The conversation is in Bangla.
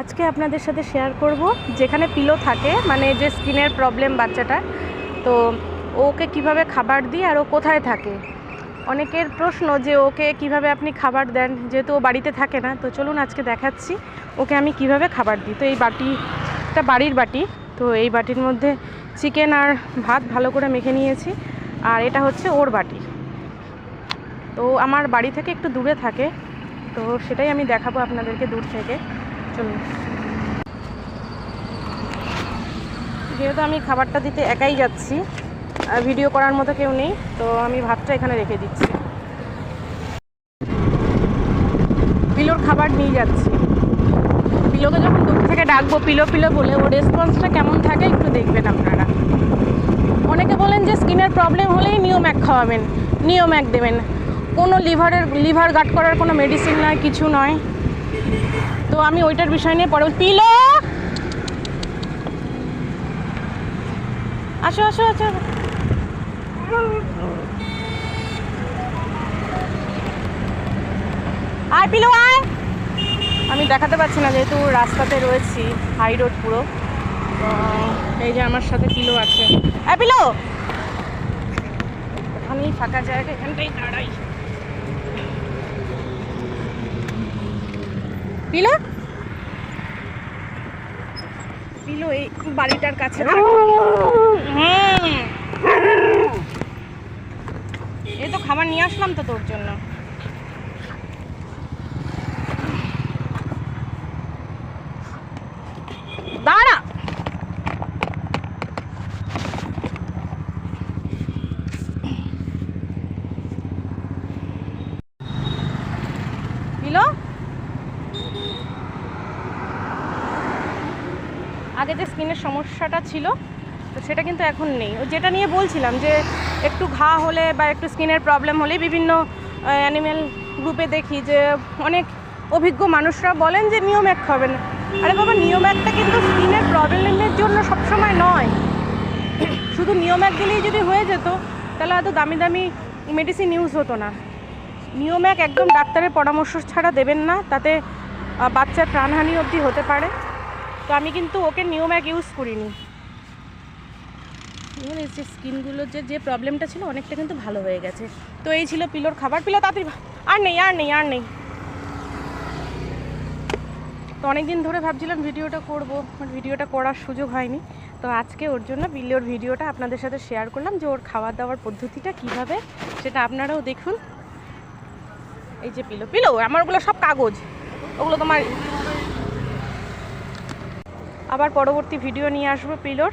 আজকে আপনাদের সাথে শেয়ার করব যেখানে পিলো থাকে, মানে যে স্কিনের প্রবলেম বাচ্চাটার, তো ওকে কিভাবে খাবার দিই আর ও কোথায় থাকে। অনেকের প্রশ্ন যে ওকে কিভাবে আপনি খাবার দেন, যেহেতু ও বাড়িতে থাকে না। তো চলুন আজকে দেখাচ্ছি ওকে আমি কিভাবে খাবার দিই। তো এই বাটিটা বাড়ির বাটি, তো এই বাটির মধ্যে চিকেন আর ভাত ভালো করে মেখে নিয়েছি, আর এটা হচ্ছে ওর বাটি। তো আমার বাড়ি থেকে একটু দূরে থাকে, তো সেটাই আমি দেখাবো আপনাদেরকে দূর থেকে। চলুন। যেহেতু আমি খাবারটা দিতে একাই যাচ্ছি, ভিডিও করার মতো কেউ নেই, তো আমি ভাতটা এখানে রেখে দিচ্ছি। পিলোর খাবার নিয়ে যাচ্ছি। পিলোকে যখন দূর থেকে ডাকবো পিলো পিলো বলে, ওর রেসপন্সটা কেমন থাকে একটু দেখবেন আপনারা। অনেকে বলেন যে স্কিনের প্রবলেম হলেই নিওম্যাক খাওয়াবেন, নিওম্যাক দেবেন। কোনো লিভার গার্ড করার কোনো মেডিসিন নয়, কিছু নয়। তো আমি ওইটার বিষয় নিয়ে পরে পিলো আসো আসো আসো। আয় পিলো আয়। আমি দেখাতে পারছি না যেহেতু রাস্তাতে রয়েছি, হাই রোড পুরো। তো এই যে আমার সাথে পিলো আছে। আয় পিলো, আমি ফাঁকা জায়গা এখানটাই দাঁড়াই। পিলো পিলো এই বাড়িটার কাছে। এই তো খাবার নিয়ে আসলাম তো তোর জন্য। দাঁড়া। পিলো, আগে যে স্কিনের সমস্যাটা ছিল তো সেটা কিন্তু এখন নেই। ও যেটা নিয়ে বলছিলাম যে একটু ঘা হলে বা একটু স্কিনের প্রবলেম হলে বিভিন্ন অ্যানিম্যাল গ্রুপে দেখি যে অনেক অভিজ্ঞ মানুষরা বলেন যে নিওম্যাক খাবেন। আরে বাবা, নিওম্যাকটা কিন্তু স্কিনের প্রবলেমের জন্য সবসময় নয়। শুধু নিওম্যাক দিলেই যদি হয়ে যেত তাহলে এত দামি দামি মেডিসিন ইউজ হতো না। নিওম্যাক একদম ডাক্তারের পরামর্শ ছাড়া দেবেন না, তাতে বাচ্চার প্রাণহানি অবধি হতে পারে। তো আমি কিন্তু ওকে নিওম্যাক ইউজ করিনি। এই যে স্কিনগুলোর যে প্রবলেমটা ছিল অনেকটা কিন্তু ভালো হয়ে গেছে। তো এই ছিল পিলোর খাবার। পিলো তাড়াতাড়ি, আর নেই আর নেই আর নেই। তো অনেকদিন ধরে ভাবছিলাম ভিডিওটা করব, বাট ভিডিওটা করার সুযোগ হয়নি। তো আজকে ওর জন্য পিলোর ভিডিওটা আপনাদের সাথে শেয়ার করলাম, যে ওর খাওয়া দাওয়ার পদ্ধতিটা কীভাবে সেটা আপনারাও দেখুন। এই যে পিলো পিলো, আমার ওগুলো সব কাগজ, ওগুলো তোমার। আবার পরবর্তী ভিডিও নিয়ে আসবো পিলোর।